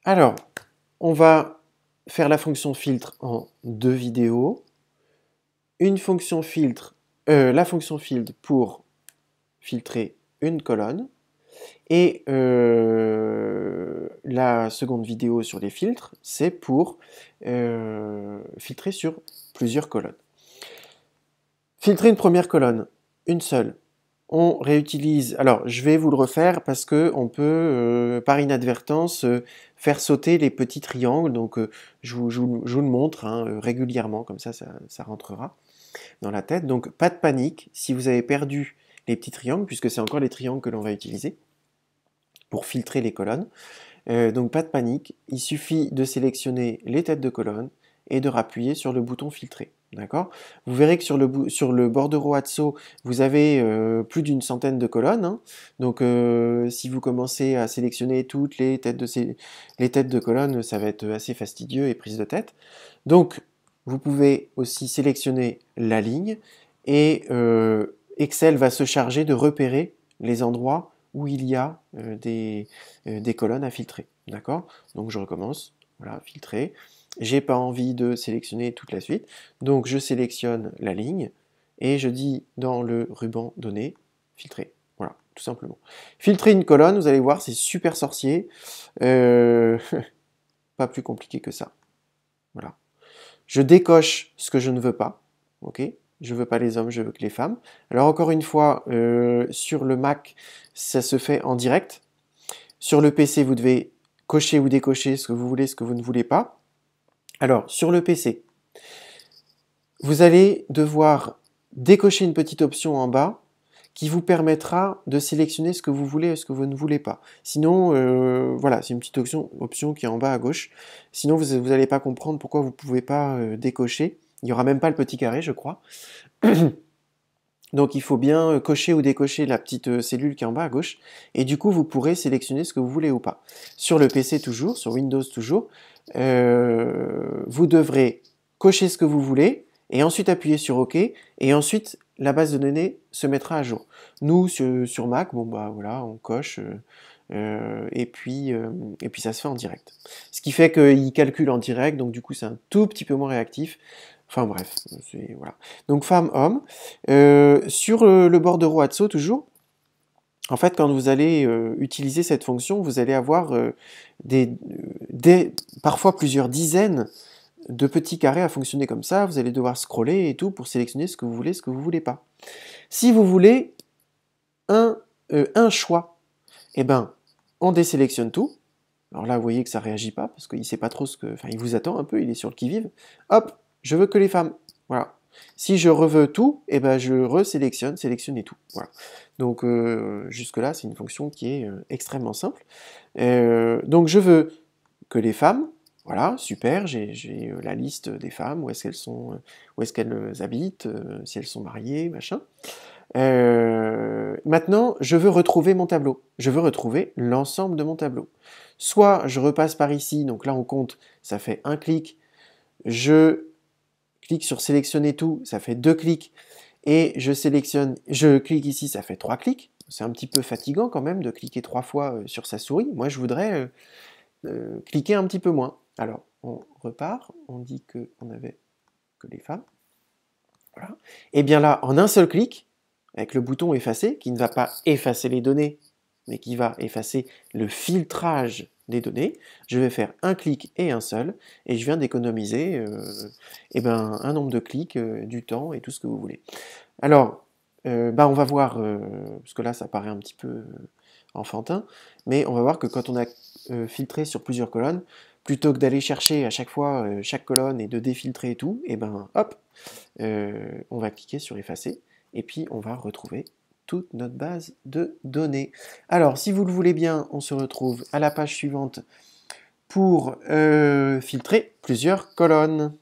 Alors, on va faire la fonction filtre en deux vidéos. Une fonction filtre, la fonction filtre pour filtrer une colonne. Et la seconde vidéo sur les filtres, c'est pour filtrer sur plusieurs colonnes. Filtrer une première colonne, une seule. On réutilise, alors je vais vous le refaire parce qu'on peut par inadvertance faire sauter les petits triangles, donc je vous le montre hein, régulièrement, comme ça rentrera dans la tête. Donc pas de panique si vous avez perdu les petits triangles, puisque c'est encore les triangles que l'on va utiliser pour filtrer les colonnes. Donc pas de panique, il suffit de sélectionner les têtes de colonne et de rappuyer sur le bouton filtrer. D'accord. Vous verrez que sur le bordereau Atso, vous avez plus d'une centaine de colonnes. Hein. Donc si vous commencez à sélectionner toutes les têtes de colonne, ça va être assez fastidieux et prise de tête. Donc vous pouvez aussi sélectionner la ligne et Excel va se charger de repérer les endroits où il y a des colonnes à filtrer. D'accord. Donc je recommence. Voilà, filtrer. J'ai pas envie de sélectionner toute la suite. Donc je sélectionne la ligne et je dis dans le ruban données, filtrer. Voilà, tout simplement. Filtrer une colonne, vous allez voir, c'est super sorcier. Pas plus compliqué que ça. Voilà. Je décoche ce que je ne veux pas. Ok. Je veux pas les hommes, je veux que les femmes. Alors encore une fois, sur le Mac, ça se fait en direct. Sur le PC, vous devez cocher ou décocher ce que vous voulez, ce que vous ne voulez pas. Alors, sur le PC, vous allez devoir décocher une petite option en bas qui vous permettra de sélectionner ce que vous voulez et ce que vous ne voulez pas. Sinon, voilà, c'est une petite option qui est en bas à gauche. Sinon, vous n'allez pas comprendre pourquoi vous ne pouvez pas décocher. Il n'y aura même pas le petit carré, je crois. Donc il faut bien cocher ou décocher la petite cellule qui est en bas à gauche, et du coup vous pourrez sélectionner ce que vous voulez ou pas. Sur le PC toujours, sur Windows toujours, vous devrez cocher ce que vous voulez, et ensuite appuyer sur OK, et ensuite la base de données se mettra à jour. Nous, sur Mac, bon bah voilà, on coche, et puis ça se fait en direct. Ce qui fait qu'il calcule en direct, donc du coup c'est un tout petit peu moins réactif. Enfin bref, voilà. Donc femme-homme. Sur le bordereau Atso toujours, en fait quand vous allez utiliser cette fonction, vous allez avoir parfois plusieurs dizaines de petits carrés à fonctionner comme ça. Vous allez devoir scroller et tout pour sélectionner ce que vous voulez, ce que vous voulez pas. Si vous voulez un choix, eh ben on désélectionne tout. Alors là, vous voyez que ça réagit pas parce qu'il sait pas trop ce que. Enfin, il vous attend un peu, il est sur le qui-vive. Hop, je veux que les femmes. Voilà. Si je reveux tout, eh ben je resélectionne, sélectionner tout. Voilà. Donc jusque-là, c'est une fonction qui est extrêmement simple. Donc je veux que les femmes, voilà, super, j'ai la liste des femmes, où est-ce qu'elles sont, où est-ce qu'elles habitent, si elles sont mariées, machin. Maintenant, je veux retrouver mon tableau. Je veux retrouver l'ensemble de mon tableau. Soit je repasse par ici, donc là on compte, ça fait un clic. Je clique sur sélectionner tout, ça fait 2 clics. Et je clique ici, ça fait 3 clics. C'est un petit peu fatigant quand même de cliquer 3 fois sur sa souris. Moi je voudrais cliquer un petit peu moins. Alors on repart, on dit qu'on avait que les femmes. Voilà. Et bien là, en un seul clic, avec le bouton effacer, qui ne va pas effacer les données, mais qui va effacer le filtrage des données, je vais faire un clic et un seul, et je viens d'économiser un nombre de clics, du temps et tout ce que vous voulez. Alors, on va voir, parce que là ça paraît un petit peu enfantin, mais on va voir que quand on a filtré sur plusieurs colonnes, plutôt que d'aller chercher à chaque fois chaque colonne et de défiltrer et tout, et ben hop, on va cliquer sur effacer, et puis on va retrouver toute notre base de données. Alors, si vous le voulez bien, on se retrouve à la page suivante pour filtrer plusieurs colonnes.